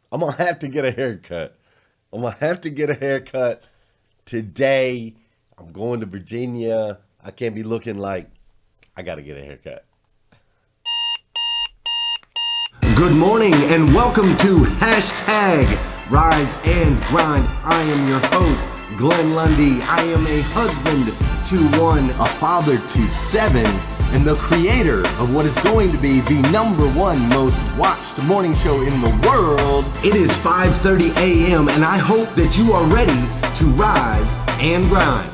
I'm going to have to get a haircut. I'm going to have to get a haircut today. I'm going to Virginia. I can't be looking like I got to get a haircut. Good morning and welcome to hashtag Rise and Grind. I am your host, Glenn Lundy. I am a husband to one, a father to seven, and the creator of what is going to be the #1 most watched morning show in the world. It is 5:30 a.m. and I hope that you are ready to rise and grind.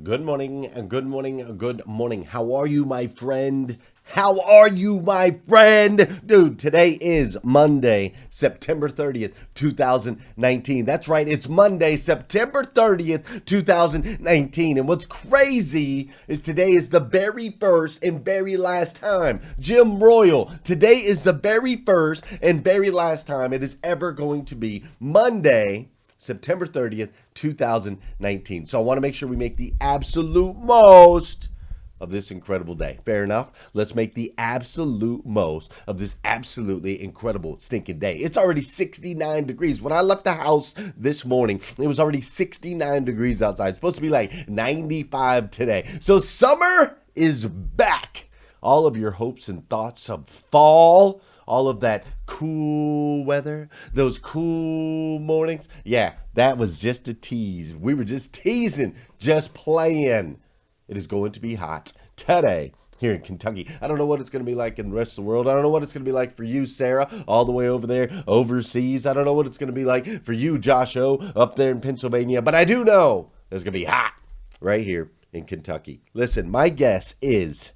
Good morning, good morning, good morning. How are you, my friend? How are you, my friend? Dude, today is Monday, September 30th, 2019. That's right, it's Monday, September 30th, 2019. And what's crazy is today is the very first and very last time. Jim Royal, today is the very first and very last time it is ever going to be Monday, September 30th, 2019. So I want to make sure we make the absolute most of this incredible day. Fair enough? Let's make the absolute most of this absolutely incredible stinking day. It's already 69 degrees. When I left the house this morning, it was already 69 degrees outside. It's supposed to be like 95 today. So summer is back. All of your hopes and thoughts of fall, all of that cool weather, those cool mornings. Yeah, that was just a tease. We were just teasing, just playing. It is going to be hot today here in Kentucky. I don't know what it's going to be like in the rest of the world. I don't know what it's going to be like for you, Sarah, all the way over there overseas. I don't know what it's going to be like for you, Josh O, up there in Pennsylvania. But I do know it's going to be hot right here in Kentucky. Listen, my guess is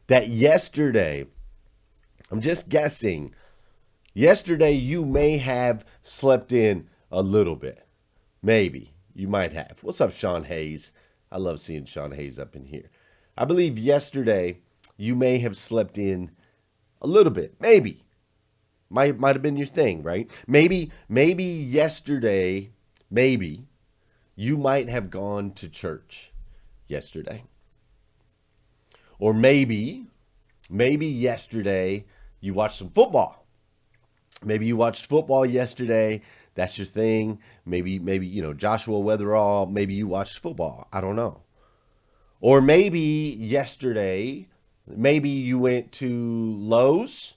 that yesterday, I'm just guessing, yesterday you may have slept in a little bit. Maybe. You might have. What's up, Sean Hayes? I love seeing Sean Hayes up in here. I believe yesterday you may have slept in a little bit. Maybe. Might have been your thing, right? Maybe yesterday, maybe you might have gone to church yesterday. Or maybe yesterday you watched some football. Maybe you watched football yesterday. That's your thing. Maybe, Joshua Weatherall, maybe you watched football. I don't know. Or maybe yesterday, maybe you went to Lowe's.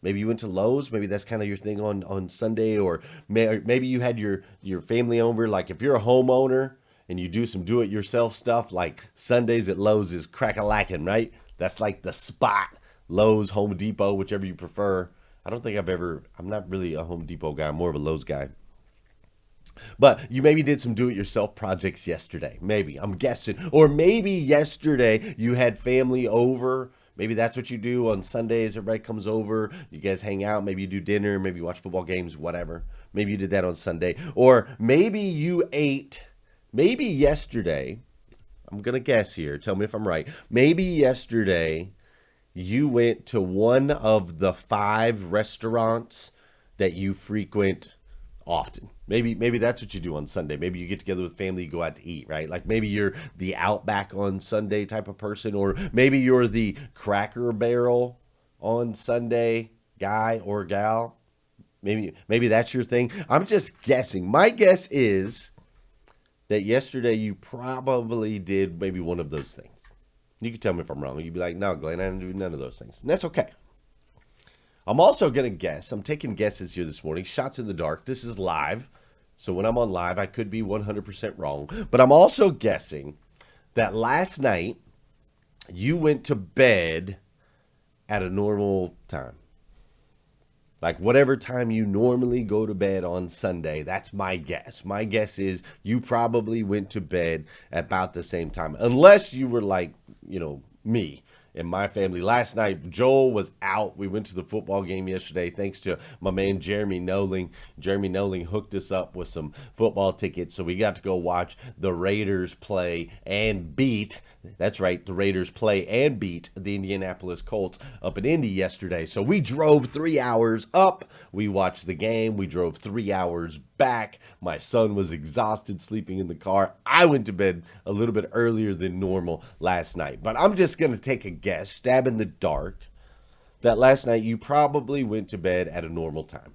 Maybe that's kind of your thing on Sunday. Or maybe you had your family over. Like if you're a homeowner and you do some do-it-yourself stuff, like Sundays at Lowe's is crack-a-lackin', right? That's like the spot. Lowe's, Home Depot, whichever you prefer. I'm not really a Home Depot guy. I'm more of a Lowe's guy. But you maybe did some do-it-yourself projects yesterday. Maybe, I'm guessing. Or maybe yesterday you had family over. Maybe that's what you do on Sundays. Everybody comes over. You guys hang out. Maybe you do dinner. Maybe you watch football games, whatever. Maybe you did that on Sunday. Or maybe you ate, maybe yesterday, I'm going to guess here. Tell me if I'm right. Maybe yesterday you went to one of the 5 restaurants that you frequent often. Maybe that's what you do on Sunday. Maybe you get together with family, you go out to eat, right? Like maybe you're the Outback on Sunday type of person, or maybe you're the Cracker Barrel on Sunday guy or gal. Maybe that's your thing. I'm just guessing. My guess is that yesterday you probably did maybe one of those things. You can tell me if I'm wrong. You'd be like, no, Glenn, I didn't do none of those things. And that's okay. I'm also going to guess. I'm taking guesses here this morning. Shots in the dark. This is live. So when I'm on live, I could be 100% wrong. But I'm also guessing that last night you went to bed at a normal time. Like whatever time you normally go to bed on Sunday, that's my guess. My guess is you probably went to bed at about the same time. Unless you were like, me and my family. Last night, Joel was out. We went to the football game yesterday thanks to my man Jeremy Noling. Jeremy Noling hooked us up with some football tickets, so we got to go watch the Raiders play and beat. That's right, the Raiders play and beat the Indianapolis Colts up in Indy yesterday. So we drove 3 hours up. We watched the game. We drove 3 hours back. My son was exhausted sleeping in the car. I went to bed a little bit earlier than normal last night. But I'm just going to take a guess, stab in the dark, that last night you probably went to bed at a normal time.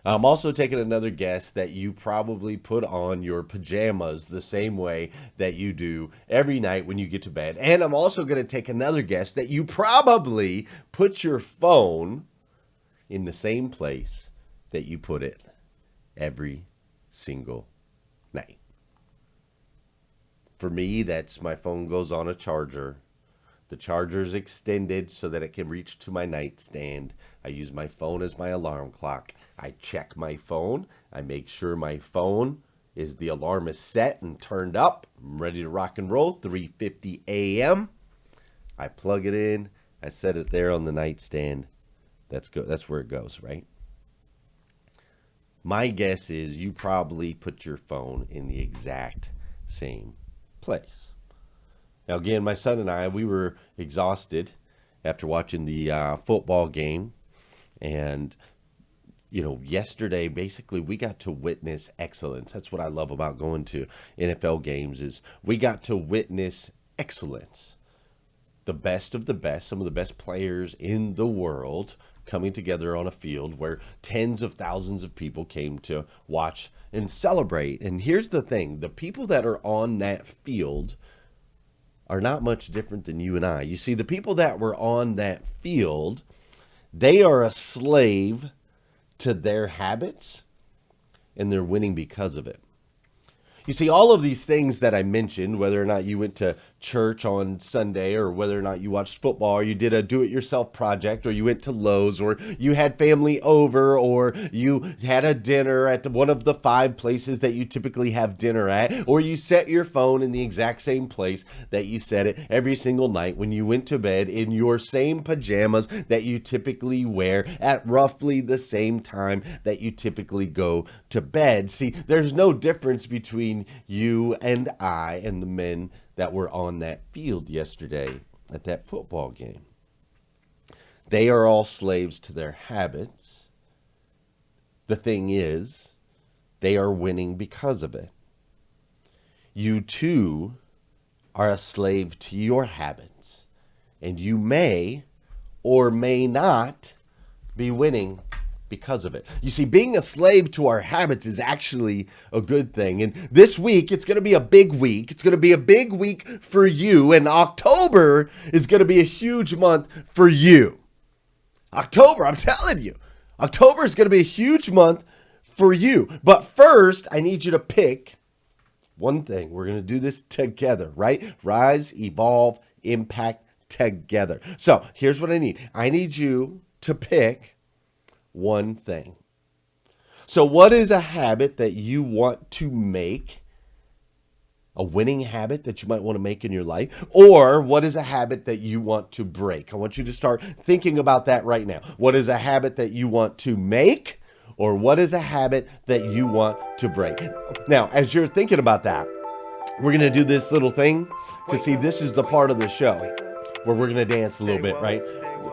I'm also taking another guess that you probably put on your pajamas the same way that you do every night when you get to bed. And I'm also going to take another guess that you probably put your phone in the same place that you put it every single night. For me, that's my phone goes on a charger. The charger's extended so that it can reach to my nightstand. I use my phone as my alarm clock. I check my phone. I make sure my phone the alarm is set and turned up. I'm ready to rock and roll. 3:50 a.m. I plug it in. I set it there on the nightstand. That's where it goes, right? My guess is you probably put your phone in the exact same place. Now, again, my son and I, we were exhausted after watching the football game. And, yesterday, basically, we got to witness excellence. That's what I love about going to NFL games is we got to witness excellence. The best of the best, some of the best players in the world coming together on a field where tens of thousands of people came to watch and celebrate. And here's the thing, the people that are on that field are not much different than you and I. You see, the people that were on that field, they are a slave to their habits, and they're winning because of it. You see, all of these things that I mentioned, whether or not you went to church on Sunday or whether or not you watched football or you did a do-it-yourself project or you went to Lowe's or you had family over or you had a dinner at one of the 5 places that you typically have dinner at, or you set your phone in the exact same place that you set it every single night when you went to bed in your same pajamas that you typically wear at roughly the same time that you typically go to bed. See, there's no difference between you and I and the men that were on that field yesterday at that football game. They are all slaves to their habits. The thing is, they are winning because of it. You too are a slave to your habits, and you may or may not be winning because of it. You see, being a slave to our habits is actually a good thing. And this week, it's going to be a big week. It's going to be a big week for you. And October is going to be a huge month for you. October, I'm telling you, October is going to be a huge month for you. But first, I need you to pick one thing. We're going to do this together, right? Rise, evolve, impact together. So here's what I need. I need you to pick one thing. So what is a habit that you want to make? A winning habit that you might want to make in your life? Or what is a habit that you want to break? I want you to start thinking about that right now. What is a habit that you want to make? Or what is a habit that you want to break? Now, as you're thinking about that, we're going to do this little thing. Because see, this is the part of the show where we're going to dance a little bit, right?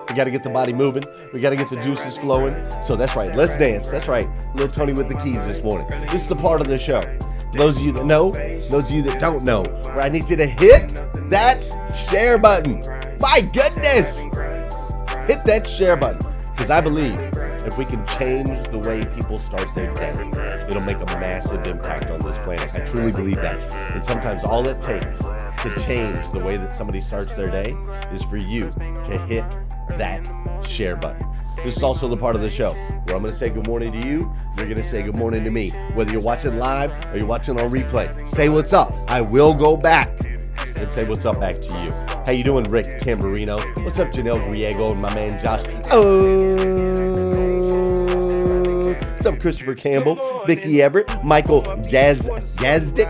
We got to get the body moving. We got to get the juices flowing. So that's right. Let's dance. That's right. Little Tony with the keys this morning. This is the part of the show. Those of you that know, those of you that don't know, where I need you to hit that share button. My goodness. Hit that share button. Because I believe if we can change the way people start their day, it'll make a massive impact on this planet. I truly believe that. And sometimes all it takes to change the way that somebody starts their day is for you to hit that share button. This is also the part of the show where I'm going to say good morning to you. You're going to say good morning to me. Whether you're watching live or you're watching on replay, say what's up. I will go back and say what's up back to you. How you doing, Rick Tamburino? What's up, Janelle Griego and my man Josh? What's up, Christopher Campbell, Vicky Everett, Michael Gazdik?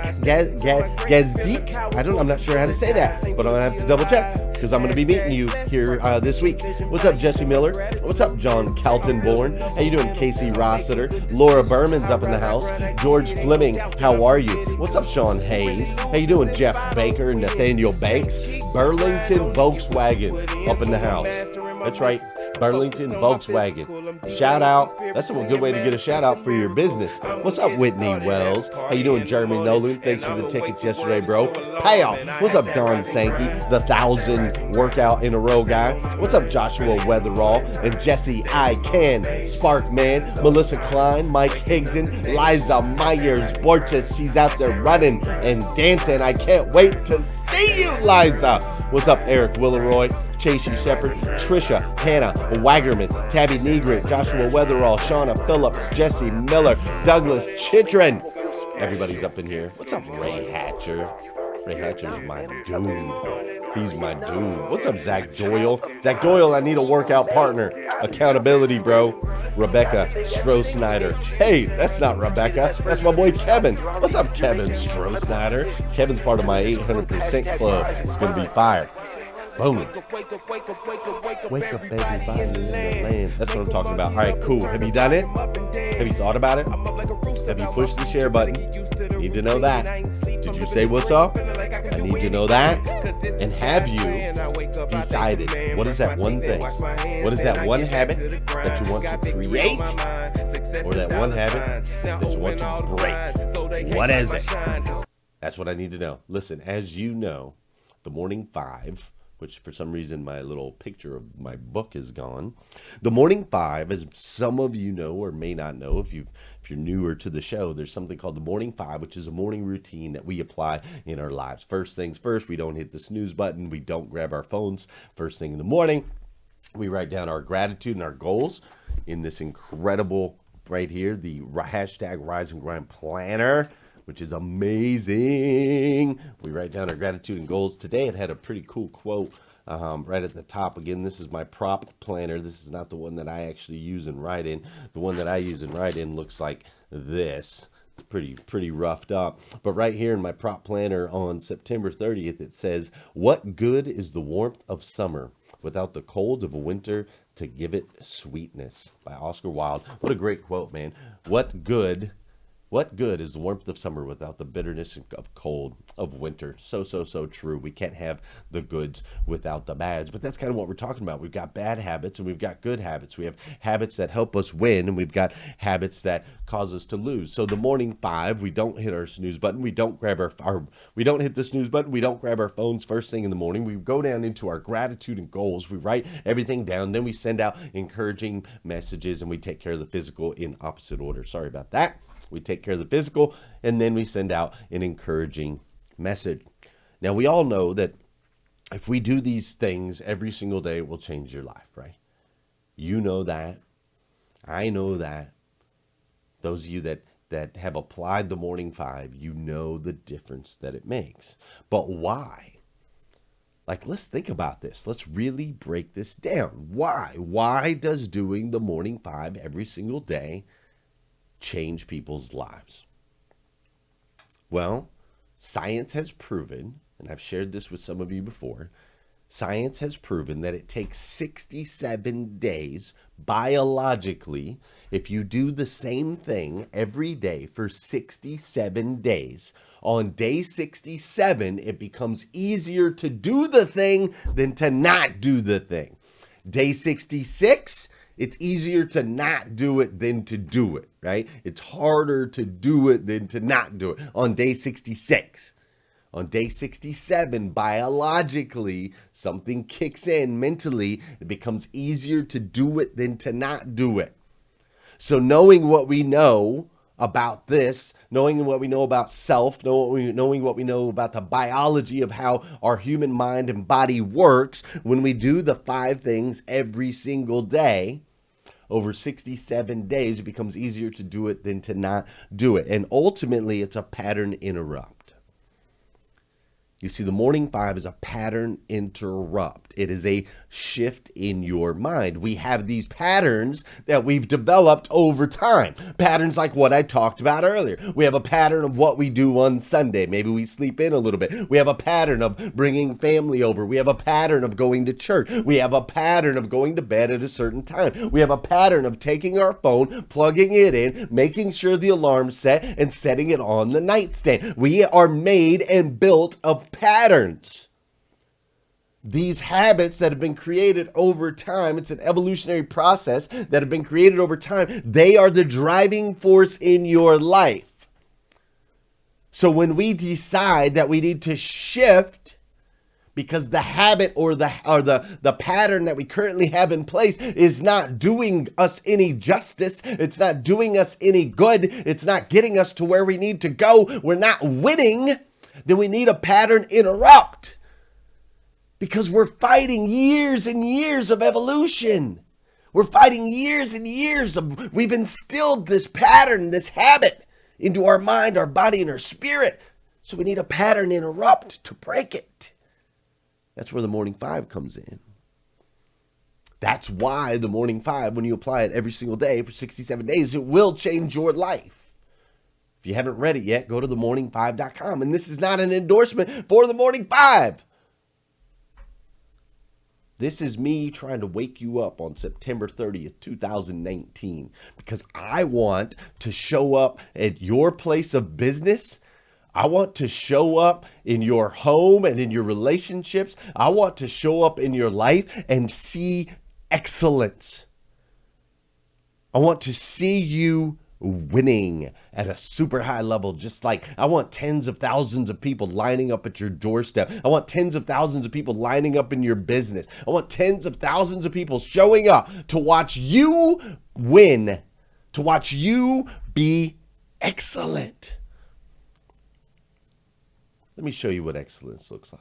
I'm not sure how to say that, but I'm going to have to double check because I'm going to be meeting you here this week. What's up, Jesse Miller? What's up, John Calton-Born? How you doing, Casey Rossiter? Laura Berman's up in the house. George Fleming, how are you? What's up, Sean Hayes? How you doing, Jeff Baker, Nathaniel Banks? Burlington Volkswagen up in the house. That's right, Burlington Volkswagen. Shout out. That's a good way to get a shout out for your business. What's up, Whitney Wells? How you doing, Jeremy Nolan? Thanks for the tickets yesterday, bro. Payoff. What's up, Don Sankey, the 1,000 workout in a row guy? What's up, Joshua Weatherall and Jesse I Can, Sparkman, Melissa Klein, Mike Higdon, Liza Myers, Borges. She's out there running and dancing. I can't wait to see you, Liza. What's up, Eric Willeroy, Chasey Shepard, Trisha, Hannah Waggerman, Tabby Negrit, Joshua Weatherall, Shauna Phillips, Jesse Miller, Douglas Chitrin. Everybody's up in here. What's up, Ray Hatcher? Ray Hatcher's my dude. He's my dude. What's up, Zach Doyle? Zach Doyle, I need a workout partner. Accountability, bro. Rebecca Stroh-Snyder. Hey, that's not Rebecca. That's my boy Kevin. What's up, Kevin Stroh-Snyder? Kevin's part of my 800% club. It's going to be fire. Boom. Wake up, everybody in the land. That's what I'm talking about. All right, cool. Have you done it? Have you thought about it? Have you pushed the share button? Need to know that. Did you say what's up? I need to know that. And have you decided what is that one thing? What is that one habit that you want to create? Or that one habit that you want to break? What is it? That's what I need to know. Listen, as you know, the Morning Five, which for some reason my little picture of my book is gone. The Morning Five, as some of you know or may not know, if you're newer to the show, there's something called the Morning Five, which is a morning routine that we apply in our lives. First things first, we don't hit the snooze button. We don't grab our phones first thing in the morning. We write down our gratitude and our goals in this incredible, right here, the hashtag Rise and Grind Planner, which is amazing. We write down our gratitude and goals. Today it had a pretty cool quote right at the top. Again, this is my prop planner. This is not the one that I actually use and write in. The one that I use and write in looks like this. It's pretty roughed up. But right here in my prop planner on September 30th, it says, "What good is the warmth of summer without the cold of winter to give it sweetness?" By Oscar Wilde. What a great quote, man. What good is the warmth of summer without the bitterness of cold of winter? So true. We can't have the goods without the bads. But that's kind of what we're talking about. We've got bad habits and we've got good habits. We have habits that help us win and we've got habits that cause us to lose. So the Morning Five, we don't hit our snooze button. We don't grab we don't hit the snooze button. We don't grab our phones first thing in the morning. We go down into our gratitude and goals. We write everything down. Then we send out encouraging messages and we take care of the physical in opposite order. Sorry about that. We take care of the physical, and then we send out an encouraging message. Now, we all know that if we do these things every single day, it will change your life, right? You know that. I know that. Those of you that have applied the Morning Five, you know the difference that it makes. But why? Like, let's think about this. Let's really break this down. Why? Why does doing the Morning Five every single day change people's lives? Well, science has proven, and I've shared this with some of you before, science has proven that it takes 67 days biologically. If you do the same thing every day for 67 days, on day 67, it becomes easier to do the thing than to not do the thing. Day 66, it's easier to not do it than to do it, right? It's harder to do it than to not do it on day 66. On day 67, biologically, something kicks in mentally. It becomes easier to do it than to not do it. So knowing what we know about this, knowing what we know about self, knowing what we know about the biology of how our human mind and body works, when we do the 5 things every single day, over 67 days, it becomes easier to do it than to not do it. And ultimately, it's a pattern interrupt. You see, the Morning Five is a pattern interrupt. It is a shift in your mind. We have these patterns that we've developed over time. Patterns like what I talked about earlier. We have a pattern of what we do on Sunday. Maybe we sleep in a little bit. We have a pattern of bringing family over. We have a pattern of going to church. We have a pattern of going to bed at a certain time. We have a pattern of taking our phone, plugging it in, making sure the alarm's set, and setting it on the nightstand. We are made and built of patterns. These habits that have been created over time, it's an evolutionary process that have been created over time. They are the driving force in your life. So when we decide that we need to shift because the habit or the pattern that we currently have in place is not doing us any justice, it's not doing us any good, it's not getting us to where we need to go, we're not winning, then we need a pattern interrupt. Because we're fighting years and years of evolution. We're fighting years and years of, we've instilled this pattern, this habit into our mind, our body, and our spirit. So we need a pattern interrupt to break it. That's where the morning five comes in. That's why the morning five, when you apply it every single day for 67 days, it will change your life. If you haven't read it yet, go to themorning5.com. And this is not an endorsement for the morning five. This is me trying to wake you up on September 30th, 2019, because I want to show up at your place of business. I want to show up in your home and in your relationships. I want to show up in your life and see excellence. I want to see you winning at a super high level. Just like I want tens of thousands of people lining up at your doorstep. I want tens of thousands of people lining up in your business. I want tens of thousands of people showing up to watch you win, to watch you be excellent. Let me show you what excellence looks like.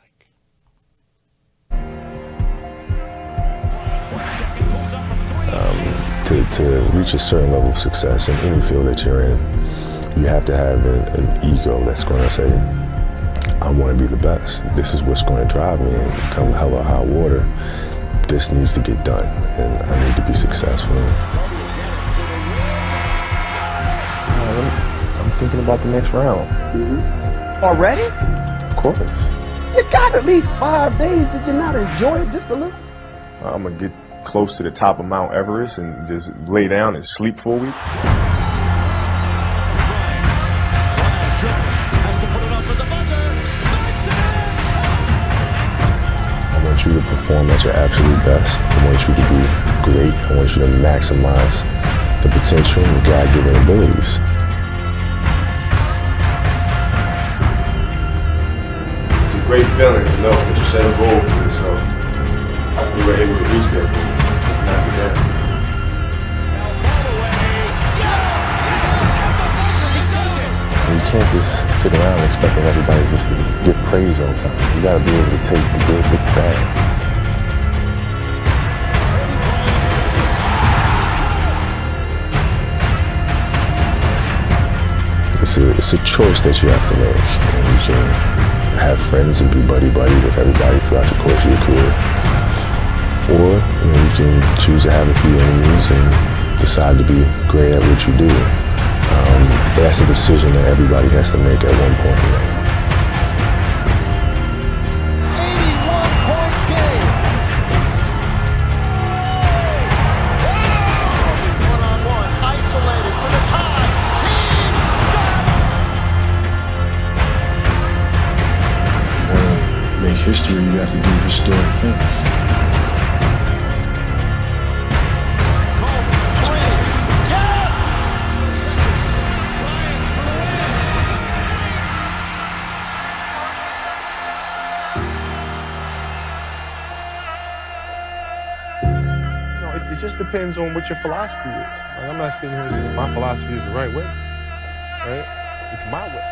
To reach a certain level of success in any field that you're in, you have to have an ego that's going to say, I want to be the best. This is what's going to drive me, and come hell or high water, this needs to get done, and I need to be successful. I'm thinking about the next round. Mm-hmm. Already? Of course. You got at least 5 days. Did you not enjoy it just a little? I'm going to get close to the top of Mount Everest and just lay down and sleep for a week. I want you to perform at your absolute best. I want you to be great. I want you to maximize the potential and God-given abilities. It's a great feeling to know that you set a goal for yourself. We were able to reach that goal. Just knock it down. You can't just sit around expecting everybody just to give praise all the time. You gotta be able to take the good with the bad. It's a choice that you have to make. You can have friends and be buddy-buddy with everybody throughout the course of your career. Or you can choose to have a few enemies and decide to be great at what you do. But that's a decision that everybody has to make at one point. 81-point game. One-on-one, isolated for the tie. If you want to make history, you have to do historic things. It just depends on what your philosophy is. Like, I'm not sitting here saying my philosophy is the right way, right? It's my way.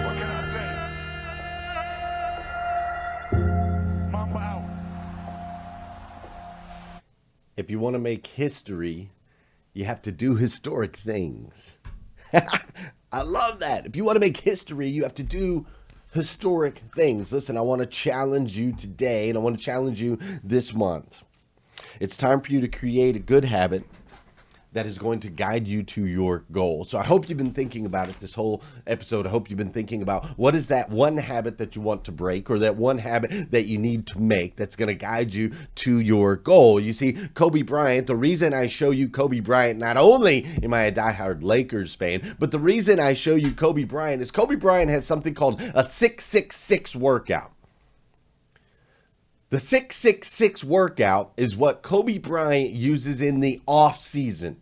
What can I say? Mamba out. If you want to make history, you have to do historic things. I love that. If you want to make history, you have to do historic things. Listen, I want to challenge you today, and I want to challenge you this month. It's time for you to create a good habit that is going to guide you to your goal. So I hope you've been thinking about it this whole episode. I hope you've been thinking about what is that one habit that you want to break, or that one habit that you need to make that's going to guide you to your goal. You see, Kobe Bryant, the reason I show you Kobe Bryant, not only am I a diehard Lakers fan, but the reason I show you Kobe Bryant is Kobe Bryant has something called a 666 workout. The 666 workout is what Kobe Bryant uses in the off season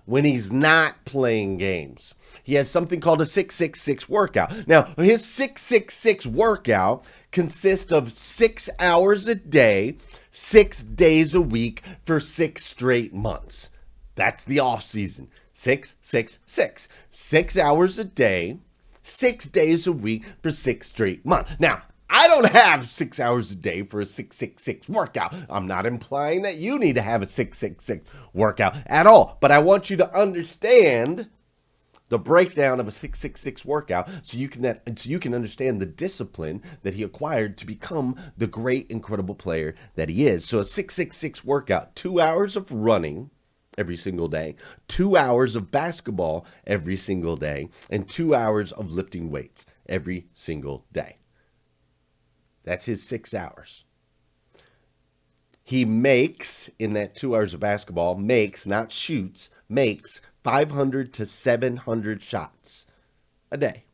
when he's not playing games. He has something called a 666 workout. Now, his 666 workout consists of 6 hours a day, 6 days a week for 6 straight months. That's the off season. 666. 6 hours a day, 6 days a week for 6 straight months. Now, I don't have 6 hours a day for a 666 workout. I'm not implying that you need to have a 666 workout at all. But I want you to understand the breakdown of a 666 workout so you can understand the discipline that he acquired to become the great, incredible player that he is. So a 666 workout, 2 hours of running every single day, 2 hours of basketball every single day, and 2 hours of lifting weights every single day. That's his 6 hours. He makes, in that 2 hours of basketball, makes, not shoots, makes 500 to 700 shots a day.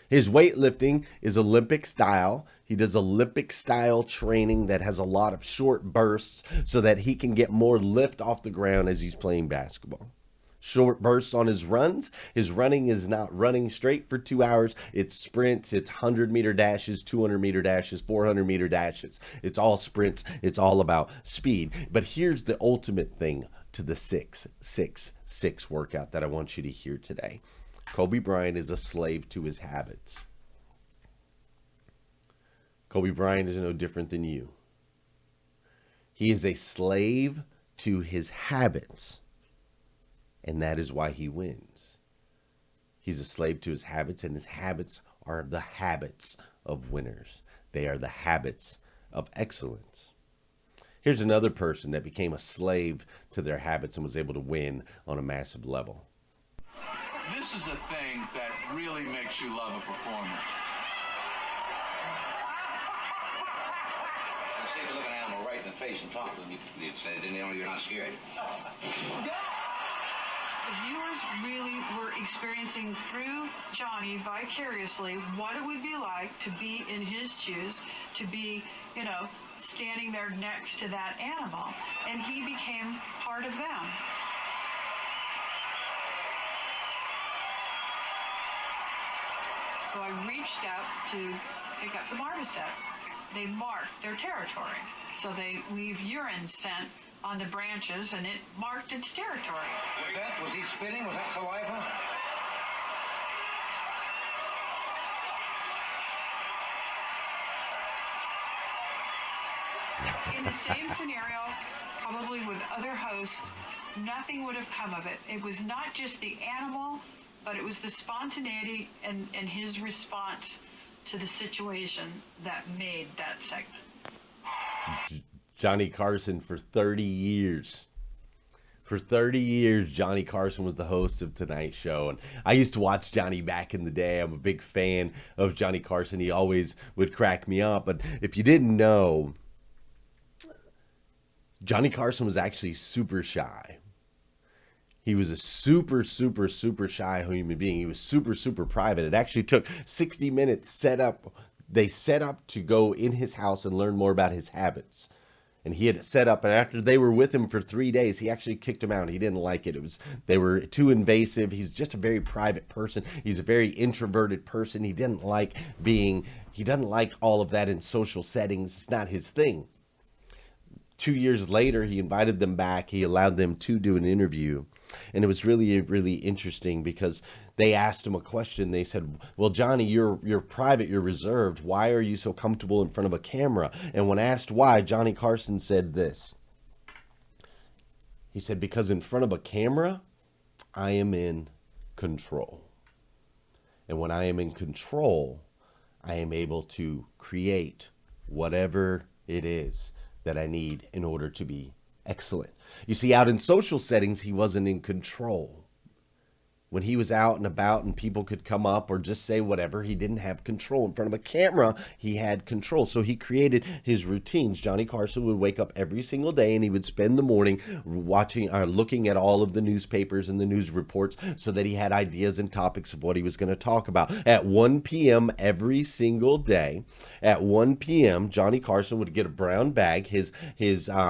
His weightlifting is Olympic style. He does Olympic style training that has a lot of short bursts so that he can get more lift off the ground as he's playing basketball. Short bursts on his runs. His running is not running straight for 2 hours. It's sprints, it's 100-meter dashes, 200-meter dashes, 400-meter dashes. It's all sprints. It's all about speed. But here's the ultimate thing to the 666 workout that I want you to hear today. Kobe Bryant is a slave to his habits. Kobe Bryant is no different than you. He is a slave to his habits. And that is why he wins. He's a slave to his habits, and his habits are the habits of winners. They are the habits of excellence. Here's another person that became a slave to their habits and was able to win on a massive level. This is a thing that really makes you love a performer. You see, if you look an animal right in the face and talk to them, you'd say, you're not scared. The viewers really were experiencing through Johnny vicariously what it would be like to be in his shoes, to be, standing there next to that animal. And he became part of them. So I reached out to pick up the marmoset. They mark their territory. So they leave urine scent on the branches, and it marked its territory. Was he spitting? Was that saliva? In the same scenario, probably with other hosts, nothing would have come of it. It was not just the animal, but it was the spontaneity and his response to the situation that made that segment. Johnny Carson for 30 years. For 30 years, Johnny Carson was the host of Tonight Show. And I used to watch Johnny back in the day. I'm a big fan of Johnny Carson. He always would crack me up. But if you didn't know, Johnny Carson was actually super shy. He was a super shy human being. He was super private. It actually took 60 minutes set up. They set up to go in his house and learn more about his habits. And he had set up, and after they were with him for 3 days, he actually kicked them out. He didn't like it. They were too invasive. He's just a very private person. He's a very introverted person. He doesn't like all of that in social settings. It's not his thing. 2 years later, he invited them back. He allowed them to do an interview. And it was really interesting because they asked him a question. They said, well, Johnny, you're private, you're reserved. Why are you so comfortable in front of a camera? And when asked why, Johnny Carson said this. He said, because in front of a camera, I am in control. And when I am in control, I am able to create whatever it is that I need in order to be excellent. You see, out in social settings, he wasn't in control. When he was out and about and people could come up or just say whatever, he didn't have control. In front of a camera, he had control. So he created his routines. Johnny Carson would wake up every single day and he would spend the morning watching or looking at all of the newspapers and the news reports so that he had ideas and topics of what he was going to talk about. At 1 p.m. every single day, at 1 p.m., Johnny Carson would get a brown bag. His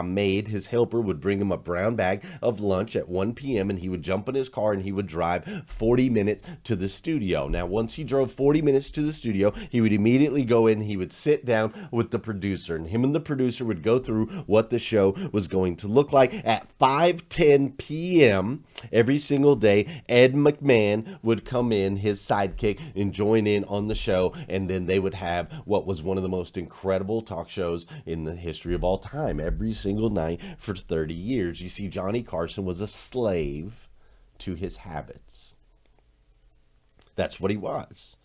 maid, his helper, would bring him a brown bag of lunch at 1 p.m. and he would jump in his car and he would drive 40 minutes to the studio. Now, once he drove 40 minutes to the studio, he would immediately go in, he would sit down with the producer, and him and the producer would go through what the show was going to look like. At 5:10 p.m. every single day, Ed McMahon would come in, his sidekick, and join in on the show, and then they would have what was one of the most incredible talk shows in the history of all time, every single night for 30 years. You see, Johnny Carson was a slave to his habits. That's what he was.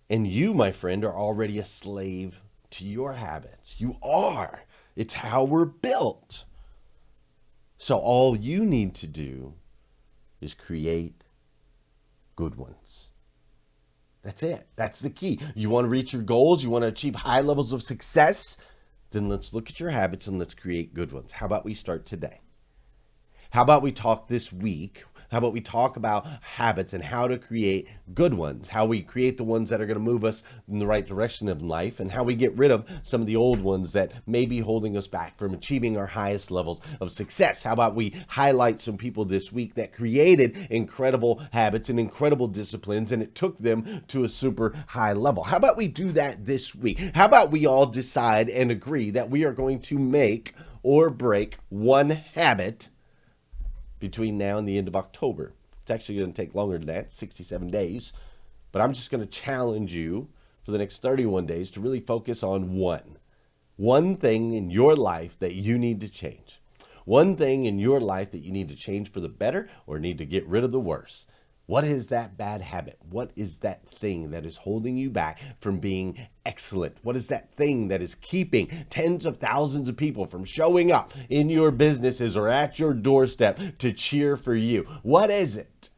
And you, my friend, are already a slave to your habits. You are. It's how we're built. So all you need to do is create good ones. That's it. That's the key. You want to reach your goals? You want to achieve high levels of success? Then let's look at your habits and let's create good ones. How about we start today? How about we talk this week? How about we talk about habits and how to create good ones, how we create the ones that are going to move us in the right direction of life, and how we get rid of some of the old ones that may be holding us back from achieving our highest levels of success. How about we highlight some people this week that created incredible habits and incredible disciplines, and it took them to a super high level. How about we do that this week? How about we all decide and agree that we are going to make or break one habit between now and the end of October. It's actually going to take longer than that, 67 days. But I'm just going to challenge you for the next 31 days to really focus on one thing in your life that you need to change. One thing in your life that you need to change for the better or need to get rid of the worse. What is that bad habit? What is that thing that is holding you back from being excellent? What is that thing that is keeping tens of thousands of people from showing up in your businesses or at your doorstep to cheer for you? What is it?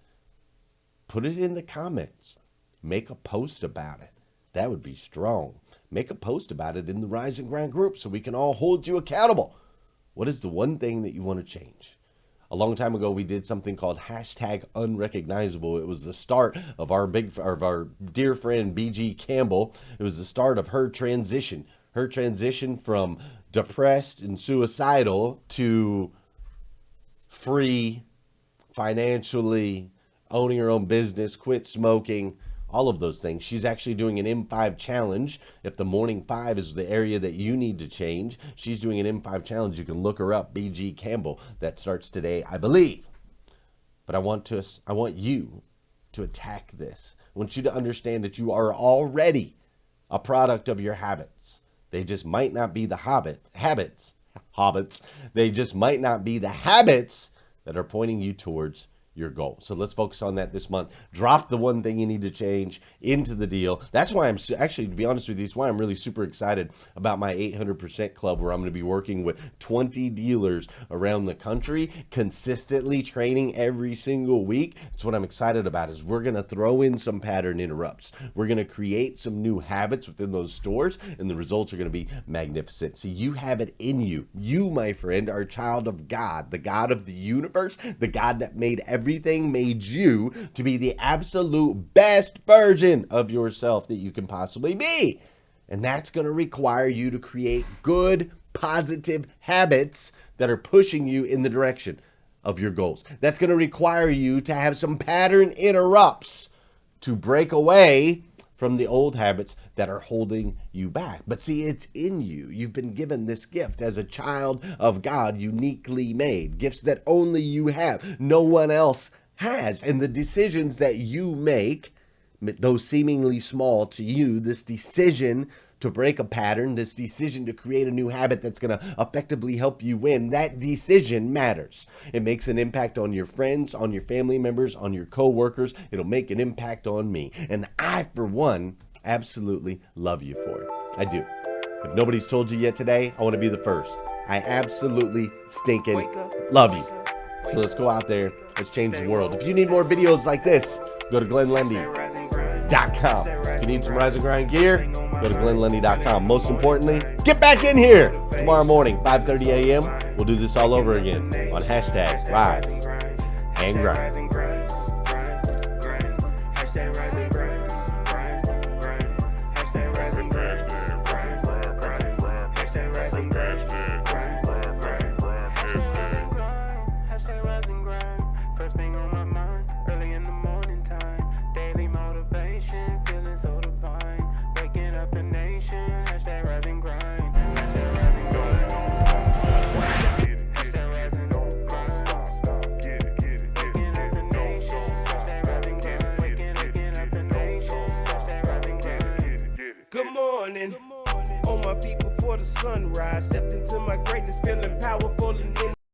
Put it in the comments. Make a post about it. That would be strong. Make a post about it in the Rise and Grind group so we can all hold you accountable. What is the one thing that you want to change? A long time ago, we did something called #unrecognizable. It was the start of our dear friend BG Campbell. It was the start of her transition from depressed and suicidal to free, financially, owning her own business, quit smoking, all of those things. She's actually doing an M5 challenge. If the morning 5 is the area that you need to change, she's doing an M5 challenge. You can look her up, BG Campbell. That starts today, I believe. But I want you to attack this. I want you to understand that you are already a product of your habits. They just might not be the habits. They just might not be the habits that are pointing you towards your goal. So let's focus on that this month. Drop the one thing you need to change into the deal. That's why I'm actually, to be honest with you, it's why I'm really super excited about my 800% club, where I'm going to be working with 20 dealers around the country, consistently training every single week. It's what I'm excited about. Is we're going to throw in some pattern interrupts. We're going to create some new habits within those stores, and the results are going to be magnificent. See, you have it in you. You, my friend, are a child of God, the God of the universe, the God that made everything, made you to be the absolute best version of yourself that you can possibly be. And that's going to require you to create good, positive habits that are pushing you in the direction of your goals. That's going to require you to have some pattern interrupts to break away from the old habits that are holding you back. But see, it's in you. You've been given this gift as a child of God, uniquely made. Gifts that only you have, no one else has. And the decisions that you make, though seemingly small to you, this decision to break a pattern, this decision to create a new habit that's going to effectively help you win, that decision matters. It makes an impact on your friends, on your family members, on your coworkers. It'll make an impact on me. And I, for one, absolutely love you for it. I do. If nobody's told you yet today, I want to be the first. I absolutely stinking love you. So let's go out there. Let's change the world. If you need more videos like this, go to GlennLundy.com. If you need some Rise and Grind gear, go to GlennLundy.com. Most importantly, get back in here tomorrow morning, 5:30 a.m. We'll do this all over again on hashtag Rise and Grind. First thing on my mind, early in the morning time. Daily motivation, feeling so divine. Waking up the nation, hashtag rise and grind. Hashtag rise and grind. Hashtag rise and grind. Waking up the nation, hashtag rise and grind. Waking up the nation, hashtag rise and grind. Good morning. On my feet before the sunrise. Stepped into my greatness, feeling powerful and